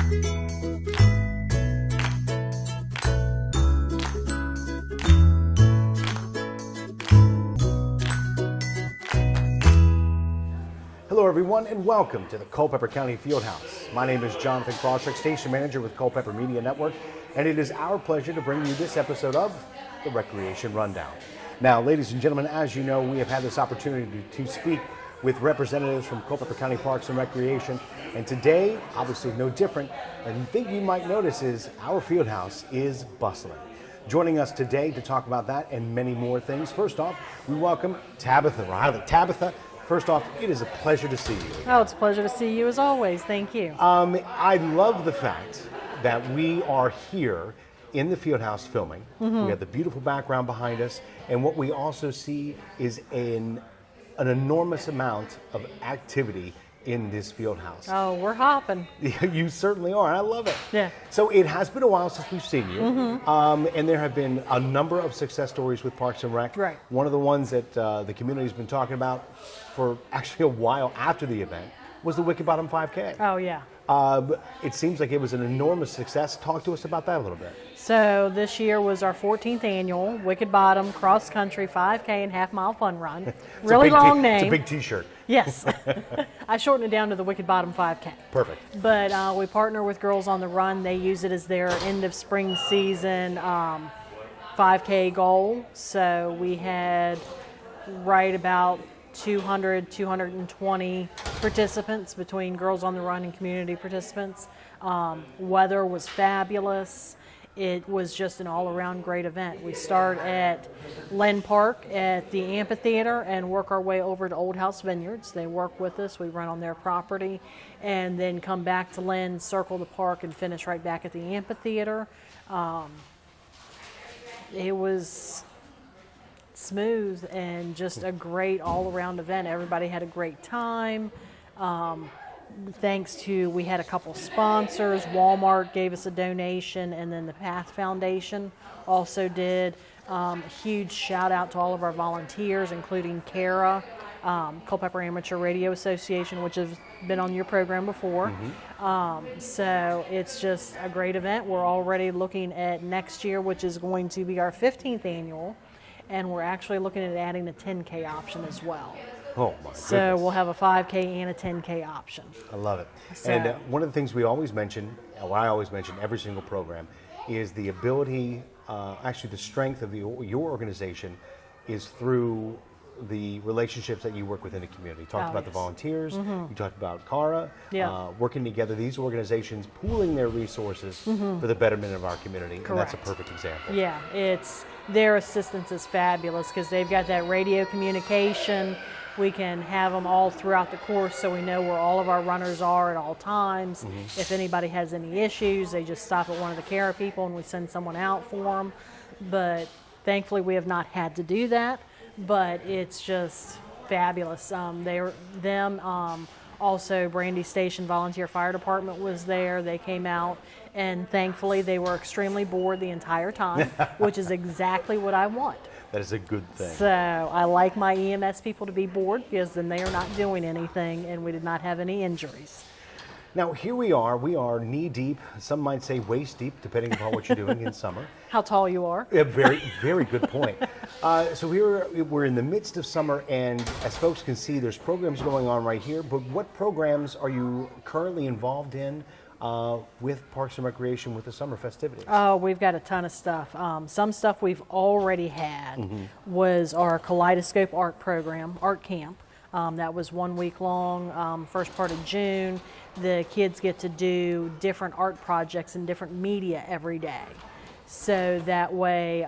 Hello everyone and welcome to the Culpeper County Fieldhouse. My name is Jonathan Crossrick, Station Manager with Culpeper Media Network, and it is our pleasure to bring you this episode of the Recreation Rundown. Now, ladies and gentlemen, as you know, we have had this opportunity to speak with representatives from Culpeper County Parks and Recreation, and today, obviously no different, and the thing you might notice is our Fieldhouse is bustling. Joining us today to talk about that and many more things, first off, we welcome Tabitha Riley. Tabitha, first off, it is a pleasure to see you. Oh, it's a pleasure to see you as always. Thank you. I love the fact that we are here in the Fieldhouse filming. Mm-hmm. We have the beautiful background behind us, and what we also see is an enormous amount of activity in this Fieldhouse. Oh, we're hopping. You certainly are. I love it. Yeah. So it has been a while since we've seen you, Mm-hmm. and there have been a number of success stories with Parks and Rec. Right. One of the ones that the community's been talking about for actually a while after the event was the Wicked Bottom 5K. Oh, yeah. It seems like it was an enormous success. Talk to us about that a little bit. So this year was our 14th annual Wicked Bottom Cross Country 5K and Half Mile Fun Run. Really long name. It's a big T-shirt. Yes. I shortened it down to the Wicked Bottom 5K. Perfect. But we partner with Girls on the Run. They use it as their end of spring season 5K goal. So we had right about 220 participants between Girls on the Run and community participants. Weather was fabulous. It was just an all-around great event. We start at Len Park at the amphitheater and work our way over to Old House Vineyards. They work with us. We run on their property and then come back to Len, circle the park, and finish right back at the amphitheater. It was smooth and just a great all-around event. Everybody had a great time. Thanks to, we had a couple sponsors. Walmart gave us a donation, and then the Path Foundation also did. A huge shout out to all of our volunteers, including Kara, Culpeper Amateur Radio Association, which has been on your program before. So it's just a great event. We're already looking at next year, which is going to be our 15th annual, and we're actually looking at adding a 10K option as well. Oh my goodness. So we'll have a 5K and a 10K option. I love it. So, and one of the things we always mention, or I always mention every single program, is the ability, actually the strength of your organization is through the relationships that you work within the community. You talked about the volunteers, you talked about Cara, working together, these organizations pooling their resources for the betterment of our community. Correct. And that's a perfect example. Yeah, their assistance is fabulous because they've got that radio communication. We can have them all throughout the course so we know where all of our runners are at all times. If anybody has any issues, they just stop at one of the care people and we send someone out for them. But thankfully we have not had to do that, but it's just fabulous. Also Brandy Station Volunteer Fire Department was there. They came out and thankfully they were extremely bored the entire time, which is exactly what I want. That is a good thing. So I like my EMS people to be bored because then they are not doing anything and we did not have any injuries. Now here we are knee deep, some might say waist deep, depending upon what you're doing in summer. How tall you are. Yeah, very, very good point. So we're in the midst of summer, and as folks can see, there's programs going on right here, but what programs are you currently involved in with Parks and Recreation with the summer festivities? Oh, we've got a ton of stuff. Some stuff we've already had was our Kaleidoscope Art program, Art Camp. That was 1 week long, first part of June. The kids get to do different art projects and different media every day. So that way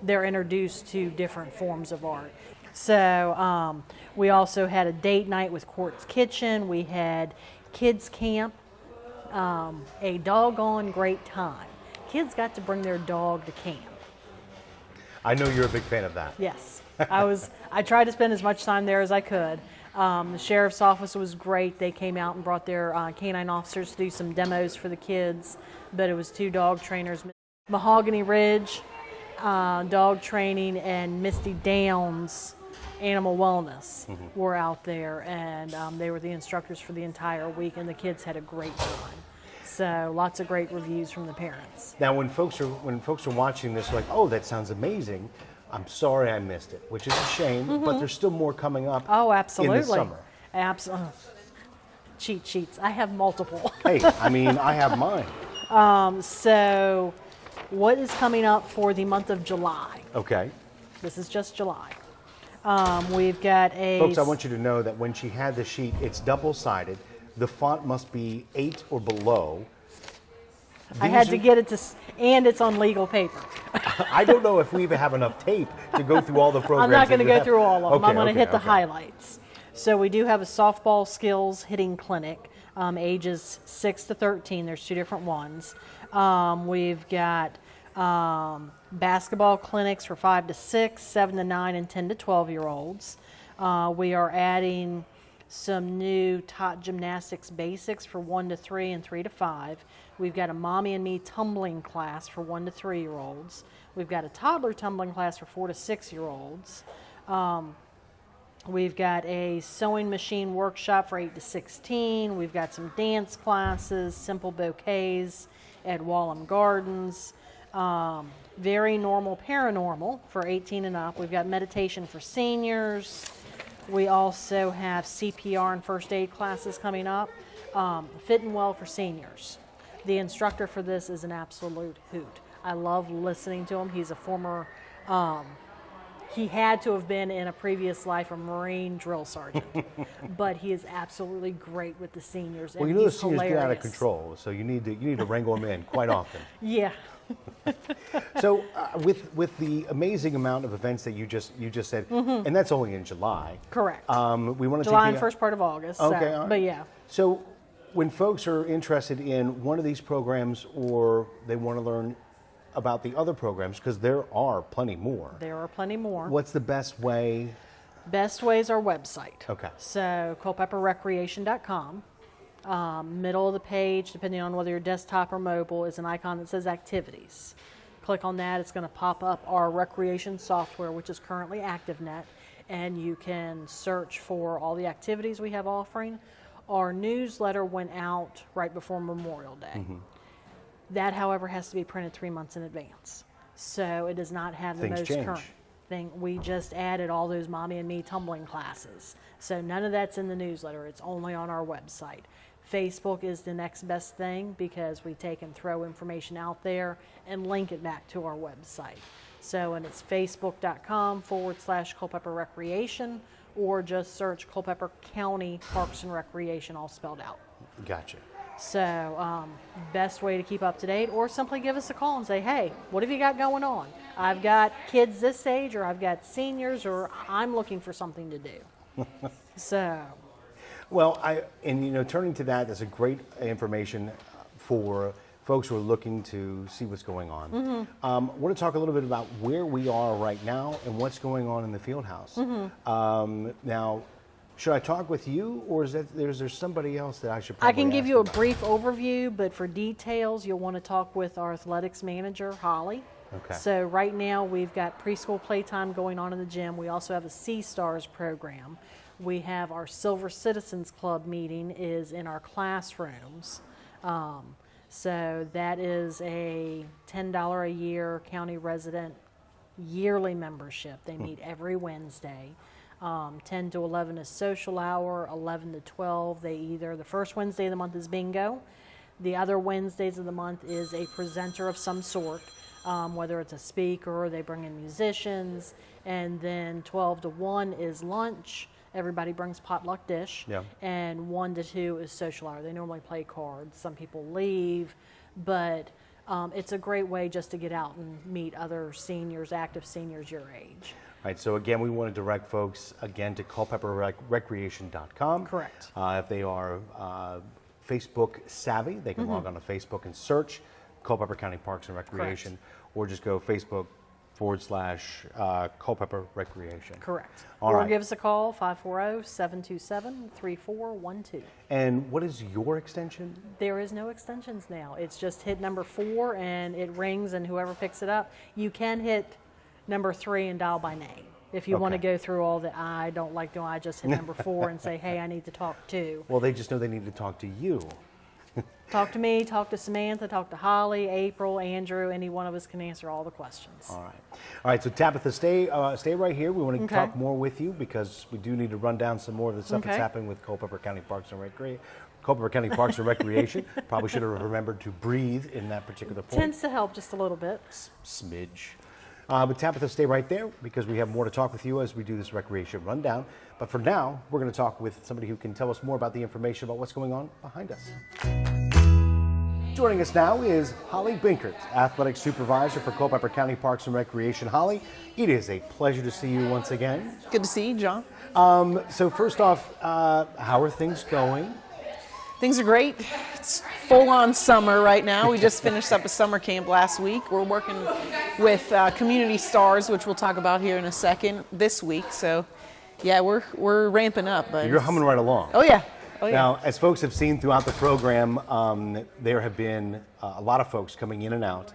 they're introduced to different forms of art. So we also had a date night with Quartz Kitchen. We had kids camp, a doggone great time. Kids got to bring their dog to camp. I know you're a big fan of that. Yes, I tried to spend as much time there as I could. The sheriff's office was great. They came out and brought their canine officers to do some demos for the kids, but it was 2 dog trainers. Mahogany Ridge Dog Training and Misty Downs Animal Wellness were out there, and they were the instructors for the entire week, and the kids had a great time. So lots of great reviews from the parents. Now, when folks are watching this, like, oh, that sounds amazing. I'm sorry I missed it, which is a shame. But there's still more coming up. Oh, absolutely. In the summer. Absolutely. Cheat sheets. I have multiple. Hey, I mean, I have mine. So, what is coming up for the month of July? Okay. This is just July. We've got a... Folks, I want you to know that when she had the sheet, it's double-sided. The font must be 8 or below. I had to get it to... And it's on legal paper. I don't know if we even have enough tape to go through all the programs. I'm not going to that go you have. through all of them. Okay, I'm going to hit the okay. highlights. So we do have a softball skills hitting clinic, ages 6 to 13. There's 2 different ones. We've got basketball clinics for 5 to 6, 7 to 9, and 10 to 12-year-olds. We are adding some new top gymnastics basics for 1 to 3 and 3 to 5. We've got a Mommy and Me tumbling class for 1 to 3-year-olds. We've got a toddler tumbling class for 4 to 6-year-olds. We've got a sewing machine workshop for 8 to 16. We've got some dance classes, simple bouquets at Wallem Gardens. Very normal paranormal for 18 and up. We've got meditation for seniors. We also have CPR and first aid classes coming up. Fit and Well for seniors. The instructor for this is an absolute hoot. I love listening to him. He's a former... he had to have been in a previous life a Marine drill sergeant, but he is absolutely great with the seniors. Well, and you know the he's seniors get out of hilarious. control, so you need to wrangle them in quite often. Yeah. So with the amazing amount of events that you just said, and that's only in July. Correct. We want to July take and the, first part of August. Okay, So, all right. but yeah. So when folks are interested in one of these programs or they want to learn about the other programs, because there are plenty more. There are plenty more. What's the best way? Best way is our website. Okay. So culpeperrecreation.com. Middle of the page, depending on whether you're desktop or mobile, is an icon that says activities. Click on that. It's going to pop up our recreation software, which is currently ActiveNet, and you can search for all the activities we have offering. Our newsletter went out right before Memorial Day. That, however, has to be printed 3 months in advance. So it does not have the Things most change. current thing. We just added all those Mommy and Me tumbling classes. So none of that's in the newsletter. It's only on our website. Facebook is the next best thing because we take and throw information out there and link it back to our website. So, and it's facebook.com/Culpeper Recreation, or just search Culpeper County Parks and Recreation, all spelled out. Gotcha. So, best way to keep up to date, or simply give us a call and say, hey, what have you got going on? I've got kids this age, or I've got seniors, or I'm looking for something to do. So, Well, turning to that, that's a great information for folks who are looking to see what's going on. I want to talk a little bit about where we are right now and what's going on in the field house. Now, should I talk with you, or is there somebody else that I should probably I can give ask you a about? brief overview, but for details, you'll want to talk with our athletics manager, Holly. Okay. So right now, we've got preschool playtime going on in the gym. We also have a Sea Stars program. We have our Silver Citizens Club meeting is in our classrooms. So that is a $10 a year county resident yearly membership. They meet every Wednesday. 10 to 11 is social hour, 11 to 12, the first Wednesday of the month is bingo. The other Wednesdays of the month is a presenter of some sort, whether it's a speaker or they bring in musicians. And then 12 to 1 is lunch. Everybody brings potluck dish. Yeah. And 1 to 2 is social hour. They normally play cards. Some people leave, but it's a great way just to get out and meet other seniors, active seniors your age. All right, so again, we want to direct folks again to culpeperrecreation.com. Correct. If they are Facebook savvy, they can log on to Facebook and search Culpeper County Parks and Recreation, or just go Facebook/Culpeper Recreation. Correct. All or right. give us a call, 540-727-3412. And what is your extension? There is no extensions now. It's just hit number 4 and it rings, and whoever picks it up. You can hit number 3 and dial by name. If you want to Okay. go through all the, I don't like doing, I just hit number 4 and say, hey, I need to talk to. Well, they just know they need to talk to you. Talk to me, talk to Samantha, talk to Holly, April, Andrew. Any one of us can answer all the questions. All right. So Tabitha, stay right here. We want to Okay. talk more with you because we do need to run down some more of the stuff that's Okay. happening with Culpeper County Parks and Recreation. Probably should have remembered to breathe in that particular point. Tends to help just a little bit. Smidge. But Tabitha, stay right there because we have more to talk with you as we do this recreation rundown. But for now, we're going to talk with somebody who can tell us more about the information about what's going on behind us. Joining us now is Holly Binkert, Athletic Supervisor for Culpeper County Parks and Recreation. Holly, it is a pleasure to see you once again. Good to see you, John. So first off, how are things going? Things are great. It's full-on summer right now. We just finished up a summer camp last week. We're working with Community Stars, which we'll talk about here in a second, this week. So, yeah, we're ramping up. But You're humming right along. Oh yeah. Oh yeah. Now, as folks have seen throughout the program, there have been a lot of folks coming in and out.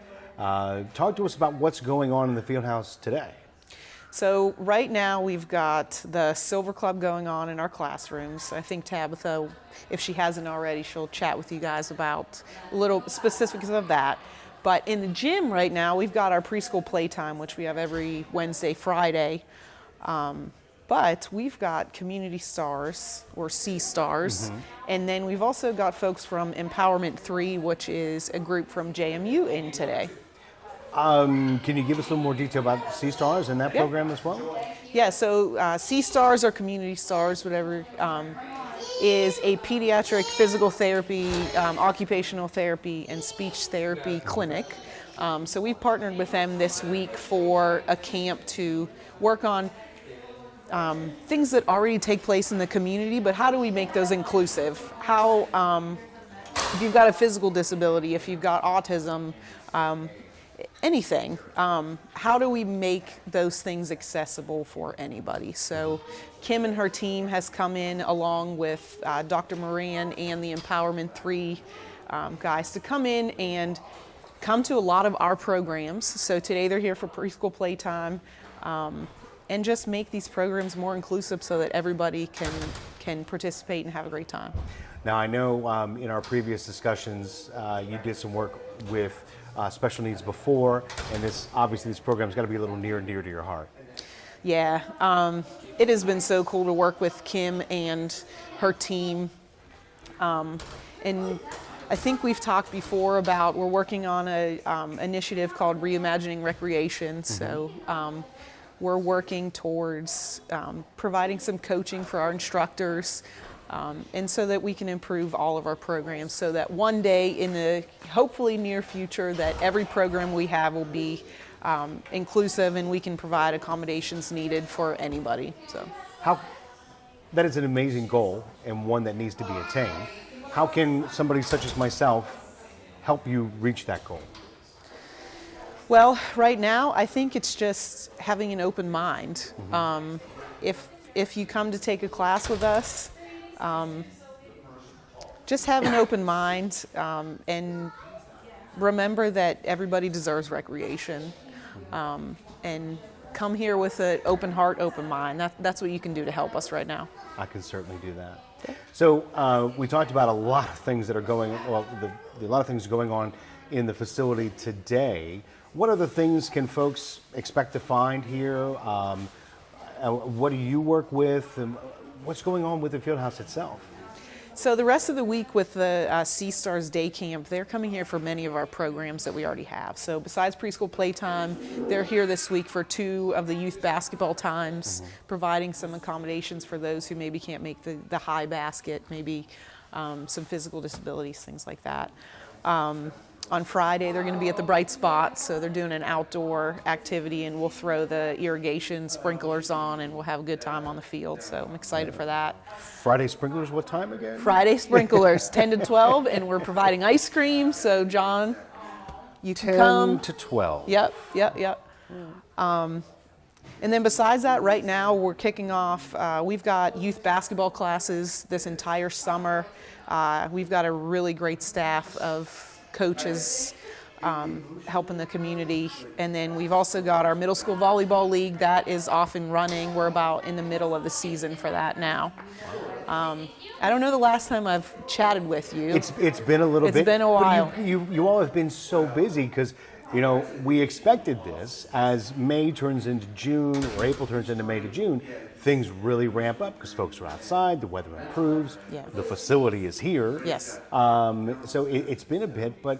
Talk to us about what's going on in the field house today. So right now we've got the Silver Club going on in our classrooms. I think Tabitha, if she hasn't already, she'll chat with you guys about little specifics of that. But in the gym right now, we've got our preschool playtime, which we have every Wednesday, Friday. But we've got Community Stars, or C-Stars, and then we've also got folks from Empowerment 3, which is a group from JMU in today. Can you give us a little more detail about C-Stars and that Yeah. program as well? Yeah, so C-Stars or Community Stars, whatever, is a pediatric physical therapy, occupational therapy, and speech therapy clinic. So we've partnered with them this week for a camp to work on things that already take place in the community, but how do we make those inclusive? How, if you've got a physical disability, if you've got autism, anything, how do we make those things accessible for anybody? So Kim and her team has come in along with Dr. Moran and the Empowerment 3 guys to come in and come to a lot of our programs. So today they're here for preschool playtime, and just make these programs more inclusive so that everybody can participate and have a great time. Now, I know in our previous discussions, you did some work with special needs before, and this program's got to be a little near and dear to your heart. Yeah, it has been so cool to work with Kim and her team. And I think we've talked before about we're working on a initiative called Reimagining Recreation. So we're working towards providing some coaching for our instructors, and so that we can improve all of our programs so that one day in the hopefully near future that every program we have will be inclusive and we can provide accommodations needed for anybody. So That is an amazing goal and one that needs to be attained. How can somebody such as myself help you reach that goal? Well, right now I think it's just having an open mind. If you come to take a class with us, just have an open mind, and remember that everybody deserves recreation, and come here with an open heart, open mind. That's what you can do to help us right now. I can certainly do that. So we talked about a lot of things that are going, a lot of things going on in the facility today. What other things can folks expect to find here? What do you work with? And what's going on with the field house itself? So the rest of the week with the C-Stars Day Camp, they're coming here for many of our programs that we already have. So besides preschool playtime, they're here this week for 2 of the youth basketball times, providing some accommodations for those who maybe can't make the high basket, maybe some physical disabilities, things like that. On Friday, they're going to be at the Bright Spot, so they're doing an outdoor activity, and we'll throw the irrigation sprinklers on, and we'll have a good time on the field. So I'm excited for that. Friday sprinklers, what time again? Friday sprinklers, 10 to 12, and we're providing ice cream. So John, you can 10 come. to 12. Yep. And then besides that, right now we're kicking off, we've got youth basketball classes this entire summer. We've got a really great staff of coaches helping the community. And then we've also got our middle school volleyball league that is off and running. We're about in the middle of the season for that now. I don't know the last time I've chatted with you. It's been a little bit. It's been a while. But you all have been so busy because, we expected this as May turns into June or April turns into May to June, things really ramp up because folks are outside, the weather improves, Yeah. the facility is here. Yes. So it's been a bit, but,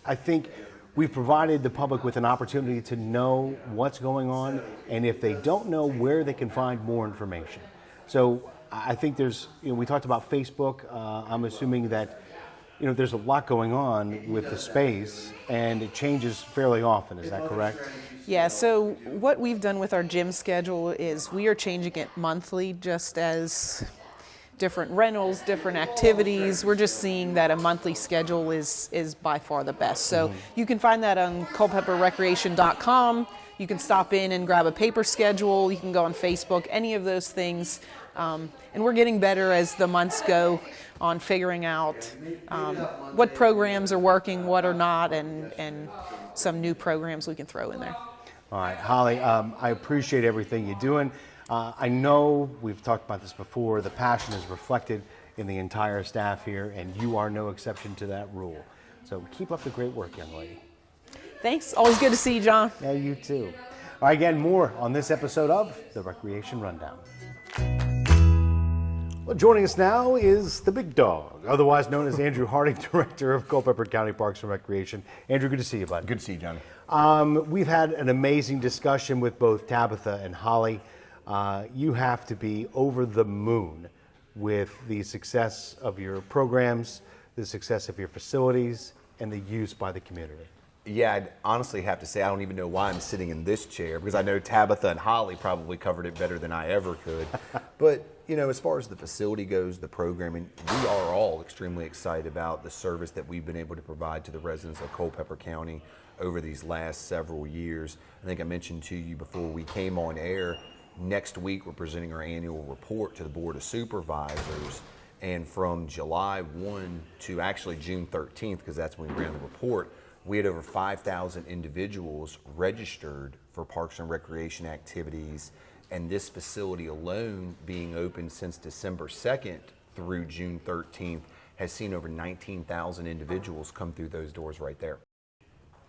I think we've provided the public with an opportunity to know what's going on, and if they don't know, where they can find more information. So I think there's, we talked about Facebook. I'm assuming that, there's a lot going on with the space, and it changes fairly often. Is that correct? Yeah, so what we've done with our gym schedule is we are changing it monthly, just as different rentals, different activities. We're just seeing that a monthly schedule is by far the best. So you can find that on culpeperrecreation.com. You can stop in and grab a paper schedule. You can go on Facebook, any of those things. And we're getting better as the months go on figuring out what programs are working, what are not, and some new programs we can throw in there. All right, Holly, I appreciate everything you're doing. I know we've talked about this before. The passion is reflected in the entire staff here, and you are no exception to that rule. So keep up the great work, young lady. Thanks. Always good to see you, John. Yeah, you too. All right, again, more on this episode of the Recreation Rundown. Well, joining us now is the big dog, otherwise known as Andrew Harding, Director of Culpeper County Parks and Recreation. Andrew, good to see you, bud. Good to see you, Johnny. We've had an amazing discussion with both Tabitha and Holly. You have to be over the moon with the success of your programs, the success of your facilities, and the use by the community. Yeah, I'd honestly have to say I don't even know why I'm sitting in this chair, because I know Tabitha and Holly probably covered it better than I ever could. But, as far as the facility goes, the programming, we are all extremely excited about the service that we've been able to provide to the residents of Culpeper County over these last several years. I think I mentioned to you before we came on air, next week we're presenting our annual report to the Board of Supervisors. And from July 1 to actually June 13th, because that's when we ran the report, we had over 5,000 individuals registered for parks and recreation activities, and this facility alone, being open since December 2nd through June 13th, has seen over 19,000 individuals come through those doors right there.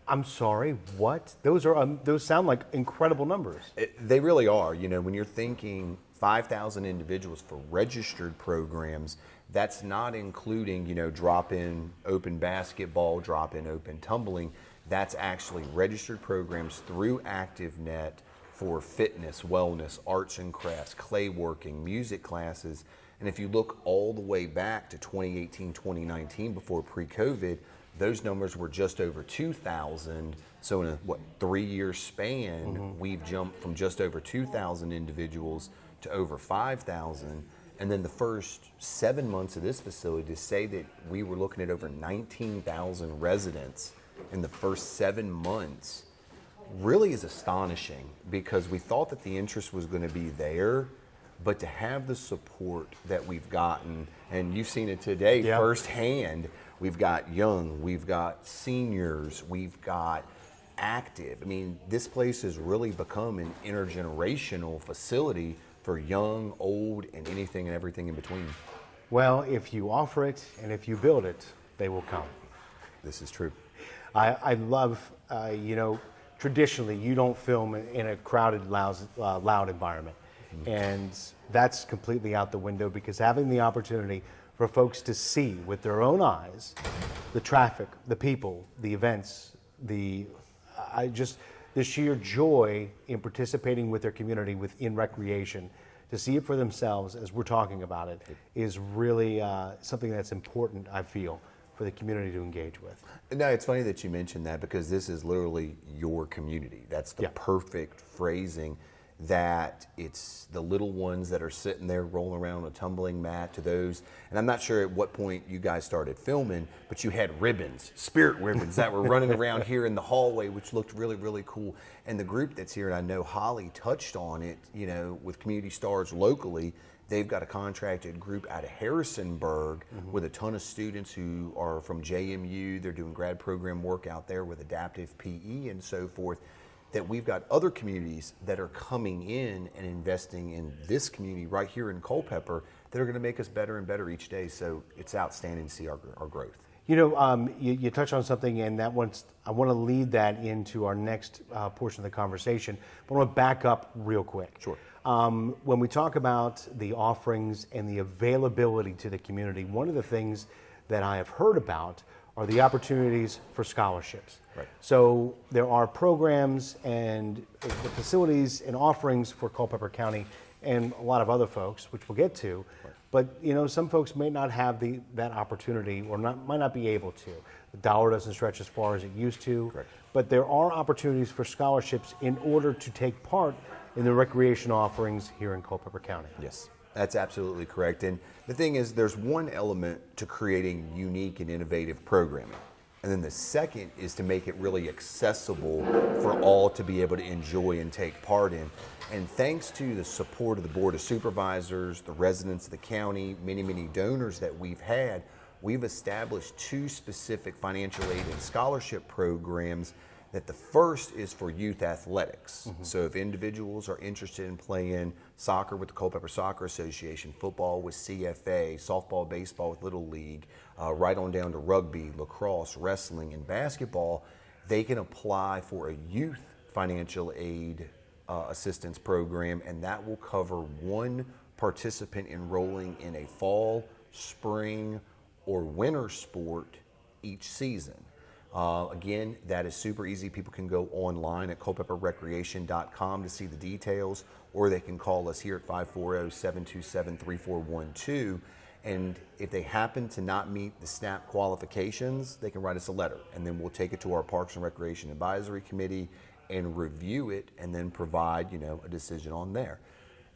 I'm sorry, what? Those sound like incredible numbers. They really are. When you're thinking 5,000 individuals for registered programs, that's not including, drop-in open basketball, drop-in open tumbling. That's actually registered programs through ActiveNet for fitness, wellness, arts and crafts, clay working, music classes. And if you look all the way back to 2018, 2019, before pre-COVID, those numbers were just over 2,000. So in a 3-year span, we've jumped from just over 2,000 individuals to over 5,000. And then the first 7 months of this facility, to say that we were looking at over 19,000 residents in the first 7 months really is astonishing, because we thought that the interest was going to be there, but to have the support that we've gotten, and you've seen it today firsthand, we've got young, we've got seniors, we've got active. I mean, this place has really become an intergenerational facility for young, old, and anything and everything in between. Well, if you offer it and if you build it, they will come. This is true. I love, traditionally you don't film in a crowded, loud environment. And that's completely out the window, because having the opportunity for folks to see with their own eyes the traffic, the people, the events, the sheer joy in participating with their community within recreation, to see it for themselves as we're talking about it, is really something that's important, I feel, for the community to engage with. No, it's funny that you mentioned that, because this is literally your community. That's the perfect phrasing, that it's the little ones that are sitting there rolling around a tumbling mat to those. And I'm not sure at what point you guys started filming, but you had ribbons, spirit ribbons, that were running around here in the hallway, which looked really, really cool. And the group that's here, and I know Holly touched on it, with Community Stars locally, they've got a contracted group out of Harrisonburg with a ton of students who are from JMU. They're doing grad program work out there with adaptive PE and so forth. That we've got other communities that are coming in and investing in this community right here in Culpeper that are going to make us better and better each day. So it's outstanding to see our growth. You know, you touch on something, and I want to lead that into our next portion of the conversation. But I want to back up real quick. Sure. When we talk about the offerings and the availability to the community, one of the things that I have heard about are the opportunities for scholarships. Right. So there are programs and facilities and offerings for Culpeper County and a lot of other folks, which we'll get to. Right. But you know, some folks may not have that opportunity, or might not be able to. The dollar doesn't stretch as far as it used to. Correct. But there are opportunities for scholarships in order to take part in the recreation offerings here in Culpeper County. Yes, that's absolutely correct. And the thing is, there's one element to creating unique and innovative programming. And then the second is to make it really accessible for all to be able to enjoy and take part in. And thanks to the support of the Board of Supervisors, the residents of the county, many, many donors that we've had, we've established 2 specific financial aid and scholarship programs. That the first is for youth athletics. Mm-hmm. So if individuals are interested in playing soccer with the Culpeper Soccer Association, football with CFA, softball, baseball with Little League, right on down to rugby, lacrosse, wrestling, and basketball, they can apply for a youth financial aid assistance program, and that will cover one participant enrolling in a fall, spring, or winter sport each season. Again, that is super easy. People can go online at culpeperrecreation.com to see the details, or they can call us here at 540-727-3412. And if they happen to not meet the SNAP qualifications, they can write us a letter, and then we'll take it to our Parks and Recreation Advisory Committee and review it, and then provide, a decision on there.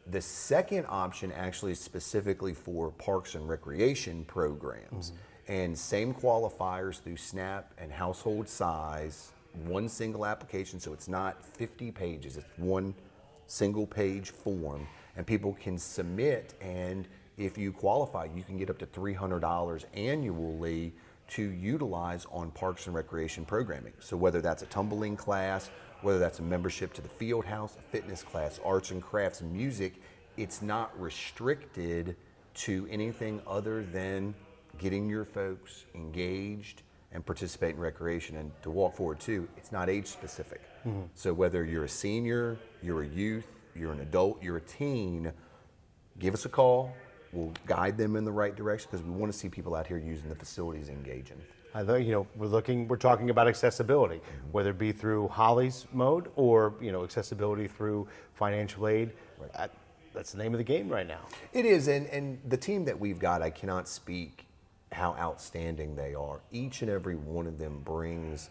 The second option actually is specifically for Parks and Recreation programs. Mm-hmm. And same qualifiers through SNAP and household size, one single application, so it's not 50 pages, it's one single page form, and people can submit, and if you qualify, you can get up to $300 annually to utilize on Parks and Recreation programming. So whether that's a tumbling class, whether that's a membership to the field house, a fitness class, arts and crafts, music, it's not restricted to anything other than getting your folks engaged and participate in recreation. And to walk forward too, it's not age specific. Mm-hmm. So whether you're a senior, you're a youth, you're an adult, you're a teen, give us a call. We'll guide them in the right direction, because we want to see people out here using the facilities, engaging. I think, we're talking about accessibility, mm-hmm. whether it be through Holly's mode or, accessibility through financial aid. Right. That's the name of the game right now. It is, and the team that we've got, I cannot speak how outstanding they are. Each and every one of them brings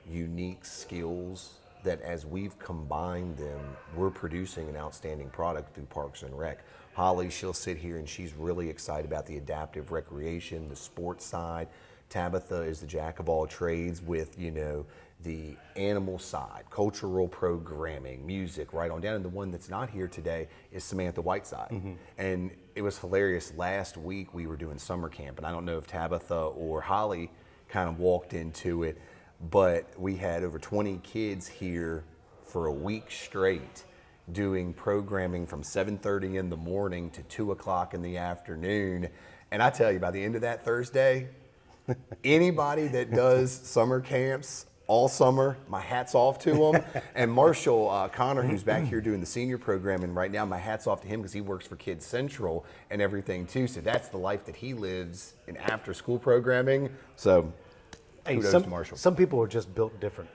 unique skills that, as we've combined them, we're producing an outstanding product through Parks and Rec. Holly, she'll sit here and she's really excited about the adaptive recreation, the sports side. Tabitha is the jack of all trades with, the animal side, cultural programming, music, right on down. And the one that's not here today is Samantha Whiteside. Mm-hmm. And it was hilarious. Last week we were doing summer camp, and I don't know if Tabitha or Holly kind of walked into it, but we had over 20 kids here for a week straight doing programming from 7:30 in the morning to 2 o'clock in the afternoon. And I tell you, by the end of that Thursday, anybody that does summer camps all summer, my hat's off to them. And Marshall Connor, who's back here doing the senior program, and right now my hat's off to him because he works for Kids Central and everything too. So that's the life that he lives in after school programming. So kudos to Marshall. Some people are just built different.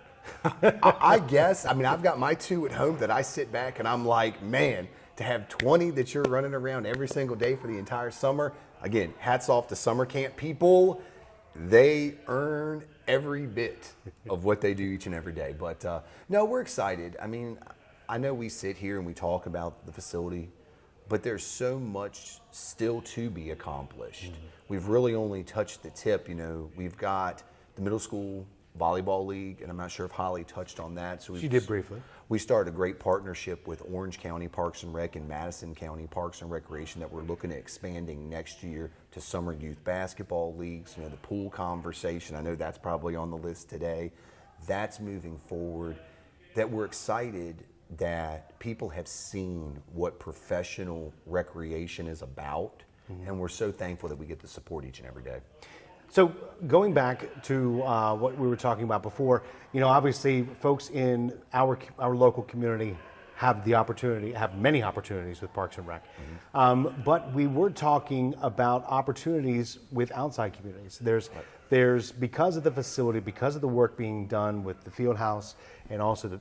I guess. I mean, I've got my 2 at home that I sit back and I'm like, man, to have 20 that you're running around every single day for the entire summer. Again, hats off to summer camp people. They earn every bit of what they do each and every day. But no, we're excited. I mean, I know we sit here and we talk about the facility, but there's so much still to be accomplished. Mm-hmm. We've really only touched the tip. We've got the middle school volleyball league, and I'm not sure if Holly touched on that. So she did briefly. We started a great partnership with Orange County Parks and Rec and Madison County Parks and Recreation that we're looking at expanding next year to summer youth basketball leagues. The pool conversation, I know that's probably on the list today. That's moving forward. That we're excited that people have seen what professional recreation is about. and we're so thankful that we get the support each and every day. So going back to what we were talking about before, obviously folks in our local community have many opportunities with Parks and Rec. But we were talking about opportunities with outside communities. There's because of the facility, because of the work being done with the field house and also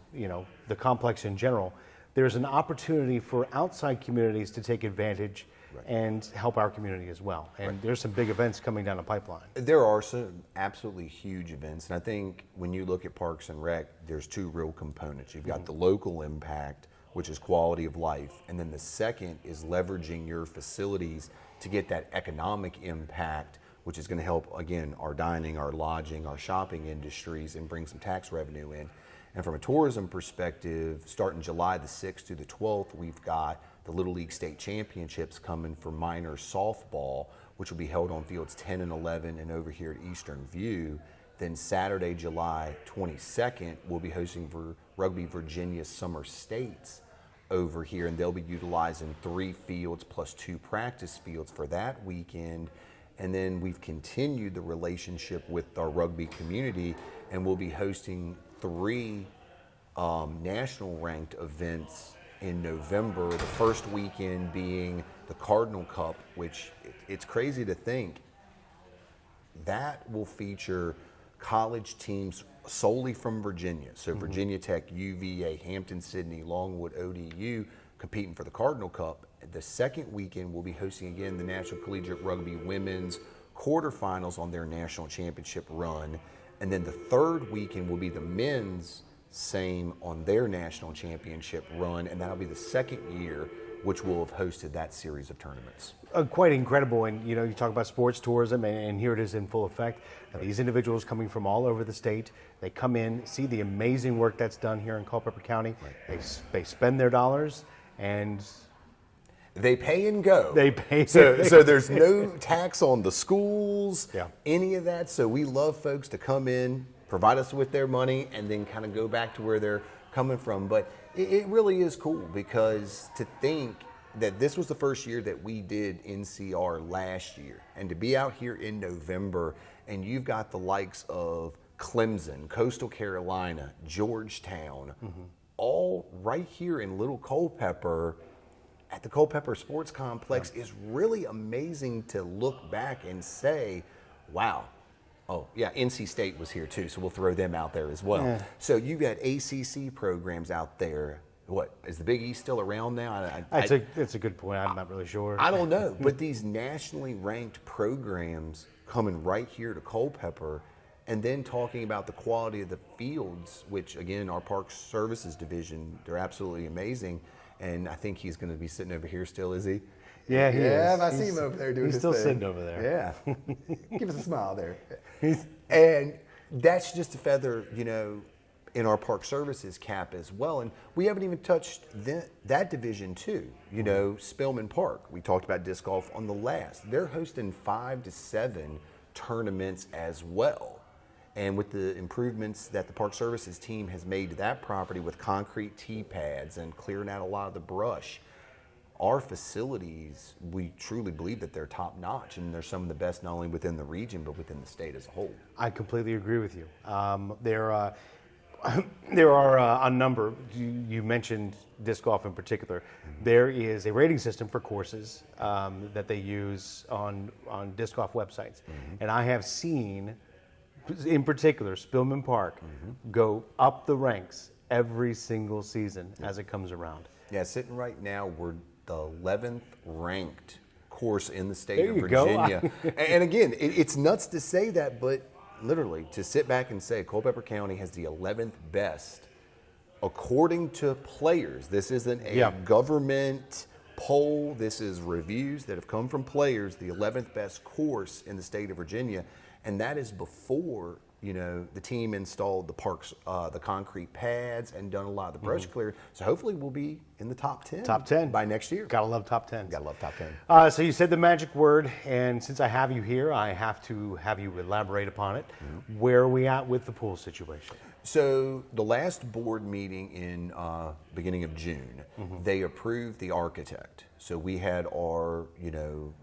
the complex in general, there's an opportunity for outside communities to take advantage and help our community as well. And there's some big events coming down the pipeline. There are some absolutely huge events, and I think when you look at Parks and Rec, there's two real components. You've got the local impact, which is quality of life, and then the second is leveraging your facilities to get that economic impact, which is going to help, again, our dining, our lodging, our shopping industries, and bring some tax revenue in. And from a tourism perspective, starting July the 6th through the 12th, we've got the Little League State Championships coming for minor softball, which will be held on fields 10 and 11 and over here at Eastern View. Then Saturday, July 22nd, we'll be hosting for Rugby Virginia Summer States over here, and they'll be utilizing 3 fields plus 2 practice fields for that weekend. And then we've continued the relationship with our rugby community, and we'll be hosting 3 national ranked events in November, the first weekend being the Cardinal Cup, which it's crazy to think that will feature college teams solely from Virginia. So Virginia Tech, UVA, Hampton-Sydney, Longwood, ODU competing for the Cardinal Cup. The second weekend we'll be hosting again the National Collegiate Rugby Women's quarterfinals on their national championship run. And then the third weekend will be the men's same on their national championship run, and that'll be the second year which will have hosted that series of tournaments. Quite incredible, and you talk about sports tourism, and here it is in full effect. These individuals coming from all over the state, they come in, see the amazing work that's done here in Culpeper County. They spend their dollars, and they pay and go. They pay. So there's no tax on the schools, any of that. So we love folks to come in, provide us with their money, and then kind of go back to where they're coming from. But it really is cool, because to think that this was the first year that we did NCR last year, and to be out here in November, and you've got the likes of Clemson, Coastal Carolina, Georgetown, all right here in Little Culpeper at the Culpeper Sports Complex is really amazing to look back and say, wow. Oh, yeah, NC State was here too, so we'll throw them out there as well. Yeah. So you've got ACC programs out there. What, is the Big East still around now? That's a good point. I'm not really sure. I don't know, but these nationally ranked programs coming right here to Culpeper, and then talking about the quality of the fields, which, again, our Park Services division, they're absolutely amazing. And I think he's going to be sitting over here still, is he? Yeah, he is. I see him over there doing his thing. He's still sitting over there. Yeah. Give us a smile there. And that's just a feather, in our Park Services cap as well. And we haven't even touched that division too. Spillman Park, we talked about disc golf on the last. They're hosting 5 to 7 tournaments as well. And with the improvements that the Park Services team has made to that property with concrete tee pads and clearing out a lot of the brush, our facilities, we truly believe that they're top notch, and they're some of the best not only within the region but within the state as a whole. I completely agree with you. There are a number. You mentioned disc golf in particular. There is a rating system for courses that they use on disc golf websites, and I have seen, in particular, Spillman Park go up the ranks every single season as it comes around. Yeah, sitting right now, we're the 11th ranked course in the state of There you Virginia. And again, it's nuts to say that, but literally to sit back and say Culpeper County has the 11th best, according to players. This isn't a government poll. This is reviews that have come from players, the 11th best course in the state of Virginia. And that is before, the team installed the parks, the concrete pads, and done a lot of the brush clear. So hopefully we'll be in the top 10. Top 10 by next year. Gotta love top 10. Gotta love top 10. So you said the magic word, and since I have you here, I have to have you elaborate upon it. Where are we at with the pool situation? So the last board meeting in beginning of June, they approved the architect. So we had our,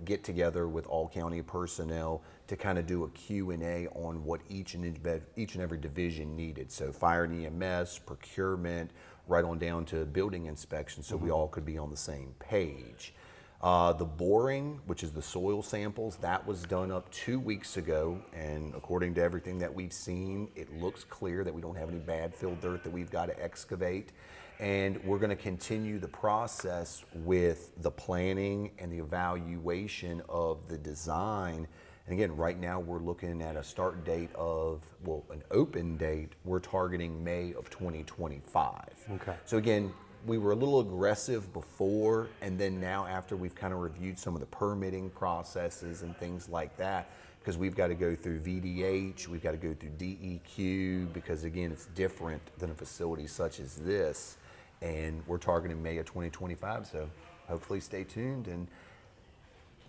get together with all county personnel to kind of do a Q&A on what each and every division needed. So fire and EMS, procurement, right on down to building inspection, so we all could be on the same page. The boring, which is the soil samples, that was done up 2 weeks ago, and according to everything that we've seen, it looks clear that we don't have any bad fill dirt that we've got to excavate. And we're going to continue the process with the planning and the evaluation of the design. And again, right now we're looking at a start date of, an open date, we're targeting May of 2025. Okay. So again, we were a little aggressive before, and then now after we've kind of reviewed some of the permitting processes and things like that, because we've got to go through VDH, we've got to go through DEQ, because again, it's different than a facility such as this, and we're targeting May of 2025, so hopefully stay tuned, and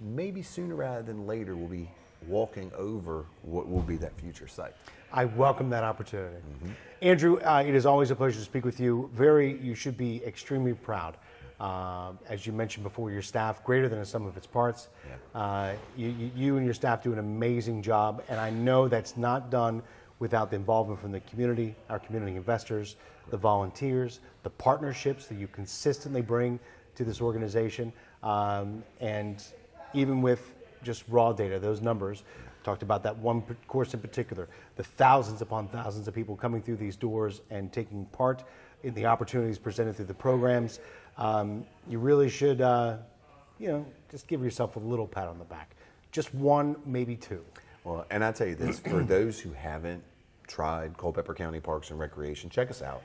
maybe sooner rather than later we'll be walking over what will be that future site. I welcome that opportunity. Andrew, it is always a pleasure to speak with you. You should be extremely proud. As you mentioned before, your staff, greater than the sum of its parts. Yeah. You and your staff do an amazing job, and I know that's not done without the involvement from the community, our community investors, the volunteers, the partnerships that you consistently bring to this organization, and even with just raw data, those numbers. Talked about that one course in particular, the thousands upon thousands of people coming through these doors and taking part in the opportunities presented through the programs. You really should, just give yourself a little pat on the back. Just one, maybe two. Well, and I tell you this, for those who haven't tried Culpeper County Parks and Recreation, check us out.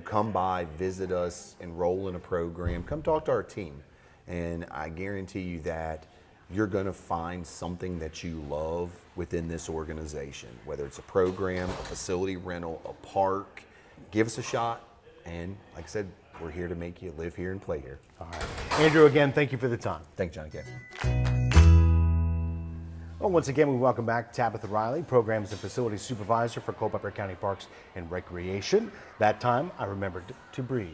Come by, visit us, enroll in a program, come talk to our team. And I guarantee you that you're going to find something that you love within this organization, whether it's a program, a facility rental, a park. Give us a shot, and like I said, we're here to make you live here and play here. All right. Andrew, again, thank you for the time. Thank you, Johnny K. Well, once again, we welcome back Tabitha Riley, Programs and Facilities Supervisor for Culpeper County Parks and Recreation. That time, I remembered to breathe.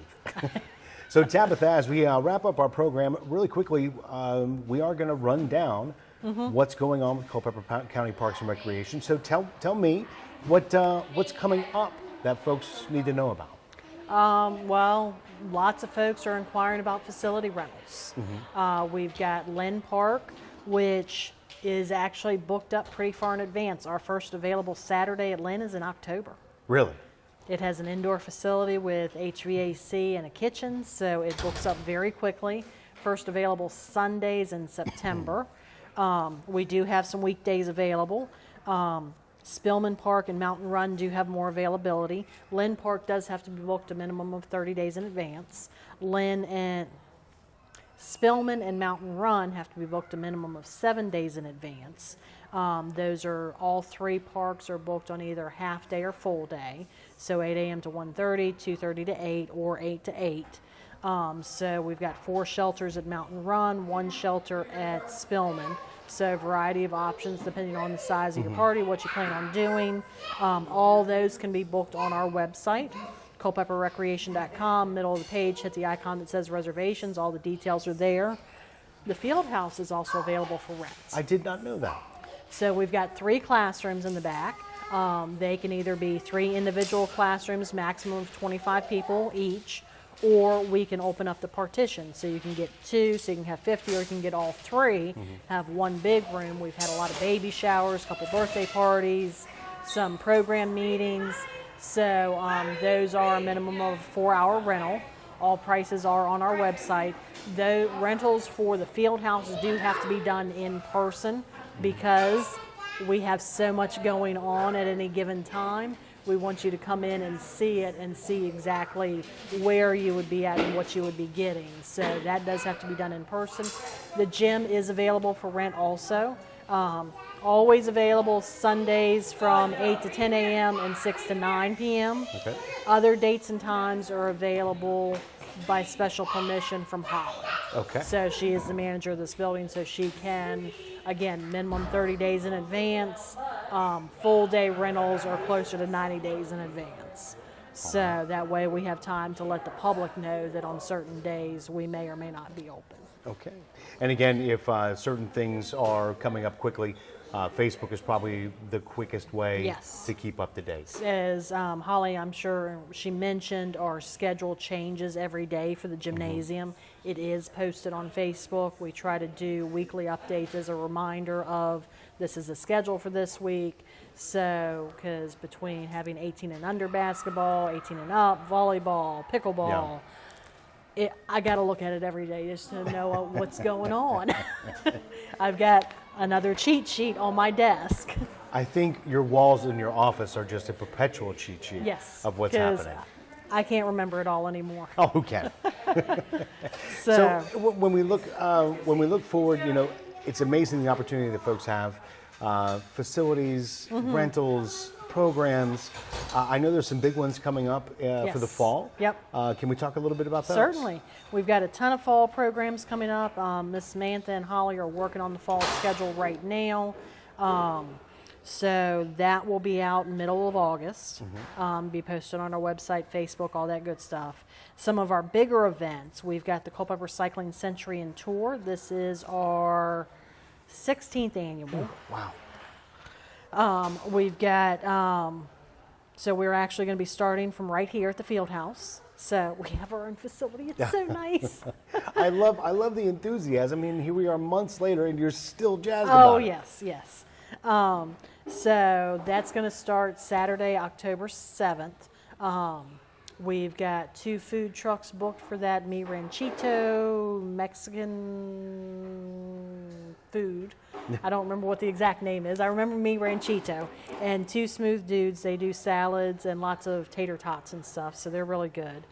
So Tabitha, as we wrap up our program, really quickly, we are going to run down what's going on with Culpeper County Parks and Recreation. So tell me what's coming up that folks need to know about. Well, lots of folks are inquiring about facility rentals. We've got Lynn Park, which is actually booked up pretty far in advance. Our first available Saturday at Lynn is in October. Really? It has an indoor facility with HVAC and a kitchen, so it books up very quickly. First available Sundays in September. We do have some weekdays available. Spillman Park and Mountain Run do have more availability. Lynn Park does have to be booked a minimum of 30 days in advance. Spillman and Mountain Run have to be booked a minimum of 7 days in advance. All three parks are booked on either half day or full day. So 8 a.m. to 1:30, 2:30 to 8, or 8 to 8. So we've got 4 shelters at Mountain Run, 1 shelter at Spillman. So a variety of options depending on the size of your party, what you plan on doing. All those can be booked on our website, culpeperrecreation.com. Middle of the page, hit the icon that says reservations. All the details are there. The field house is also available for rent. I did not know that. So we've got 3 classrooms in the back. They can either be 3 individual classrooms, maximum of 25 people each, or we can open up the partition. So you can get 2, so you can have 50, or you can get all 3, have 1 big room. We've had a lot of baby showers, a couple birthday parties, some program meetings. So those are a minimum of 4-hour rental. All prices are on our website. The rentals for the field houses do have to be done in person because we have so much going on at any given time. We want you to come in and see it and see exactly where you would be at and what you would be getting. So that does have to be done in person. The gym is available for rent also. Always available Sundays from 8 to 10 a.m. and 6 to 9 p.m. Okay. Other dates and times are available by special permission from Holly. Okay. So she is the manager of this building, so she can, again, minimum 30 days in advance, full day rentals or closer to 90 days in advance. So that way we have time to let the public know that on certain days we may or may not be open. Okay. And again, if certain things are coming up quickly, Facebook is probably the quickest way Yes. to keep up to date. As Holly, I'm sure she mentioned, our schedule changes every day for the gymnasium. It is posted on Facebook. We try to do weekly updates as a reminder of this is the schedule for this week. So, because between having 18 and under basketball, 18 and up, volleyball, pickleball, I got to look at it every day just to know what's going on. I've got another cheat sheet on my desk. I think your walls in your office are just a perpetual cheat sheet Yes. of what's 'cause happening. I can't remember it all anymore. Oh, who can? So, So when we look forward, it's amazing the opportunity that folks have, facilities, Mm-hmm. rentals, programs. I know there's some big ones coming up for the Yes. fall. Yep. Can we talk a little bit about those? certainly. We've got a ton of fall programs coming up. Miss Samantha and Holly are working on the fall schedule right now. So that will be out middle of August, be posted on our website, Facebook, all that good stuff. Some of our bigger events, we've got the Culpeper Cycling Century and Tour. This is our 16th annual. Wow. We've got, so we're actually going to be starting from right here at the field house. So we have our own facility. It's so nice. I love the enthusiasm. I mean, here we are months later, and you're still jazzed about Oh, it. yes. So that's going to start Saturday, October 7th. We've got 2 food trucks booked for that, Mi Ranchito, Mexican food. I don't remember what the exact name is. I remember Mi Ranchito. And 2 Smooth Dudes. They do salads and lots of tater tots and stuff, so they're really good.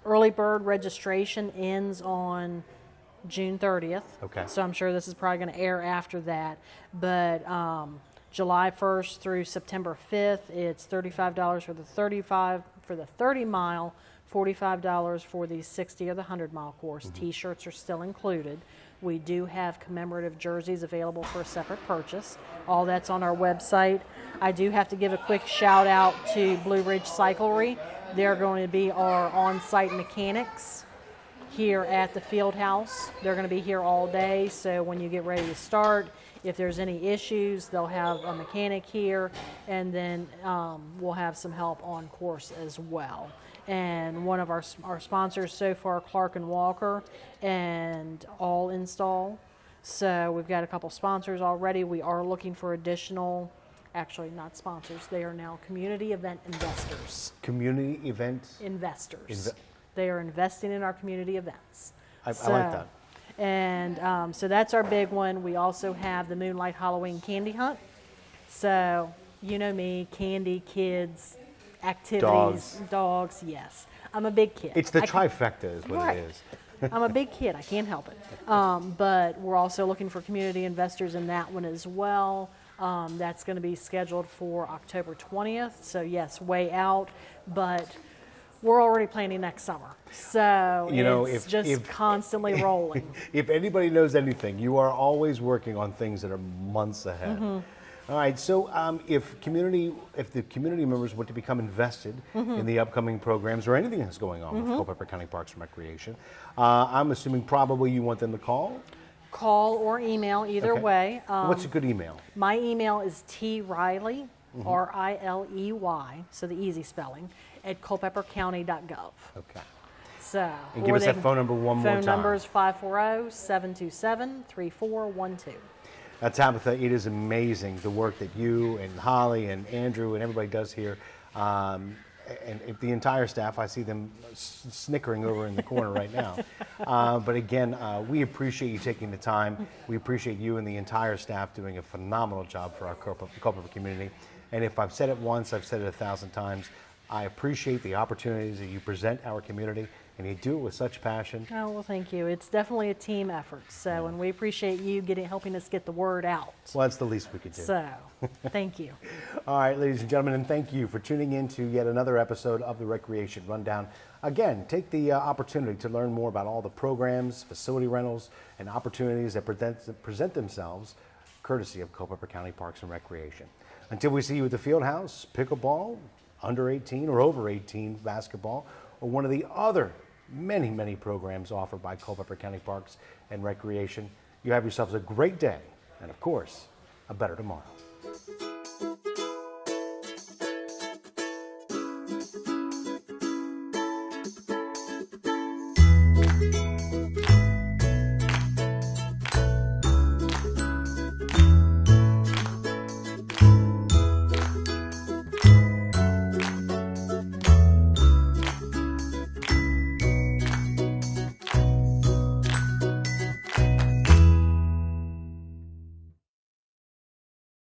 Early bird registration ends on June 30th. Okay. So I'm sure this is probably going to air after that. But July 1st through September 5th, it's $35 for the 30 mile, $45 for the 60 or the 100 mile course. T-shirts are still included. We do have commemorative jerseys available for a separate purchase. All that's on our website. I do have to give a quick shout out to Blue Ridge Cyclery. They're going to be our on-site mechanics here at the field house. They're going to be here all day, so when you get ready to start, if there's any issues, they'll have a mechanic here, and then we'll have some help on course as well. And one of our sponsors so far, Clark and Walker, and All Install. So we've got a couple sponsors already. We are looking for additional, actually not sponsors, they are now community event investors. Community events. Investors. They are investing in our community events. I like that. And so that's our big one. We also have the Moonlight Halloween Candy Hunt. So, you know me, candy, kids, activities, dogs, yes. I'm a big kid. It's the I can't- trifecta is what Right. it is. I'm a big kid. I can't help it. But we're also looking for community investors in that one as well. That's going to be scheduled for October 20th. So, yes, way out. But we're already planning next summer. So it's just constantly rolling. If anybody knows anything, you are always working on things that are months ahead. All right, so if the community members want to become invested in the upcoming programs or anything that's going on with Culpeper County Parks and Recreation, I'm assuming probably you want them to call? Call or email, either Okay. way. What's a good email? My email is triley, R-I-L-E-Y, so the easy spelling, at culpepercounty.gov. Okay. So, And give or us they that can- phone number one more Phone time. number is 540-727-3412. Tabitha, it is amazing the work that you and Holly and Andrew and everybody does here. And the entire staff, I see them snickering over in the corner right now. But again, we appreciate you taking the time. We appreciate you and the entire staff doing a phenomenal job for our Culpeper community. And if I've said it once, I've said it 1,000 times. I appreciate the opportunities that you present our community, and you do it with such passion. Oh, well, thank you. It's definitely a team effort. So, and we appreciate you helping us get the word out. Well, that's the least we could do. So, thank you. All right, ladies and gentlemen, and thank you for tuning in to yet another episode of the Recreation Rundown. Again, take the opportunity to learn more about all the programs, facility rentals, and opportunities that present themselves courtesy of Culpeper County Parks and Recreation. Until we see you at the field house, pickleball, under 18 or over 18 basketball, or one of the other many, many programs offered by Culpeper County Parks and Recreation, you have yourselves a great day and, of course, a better tomorrow.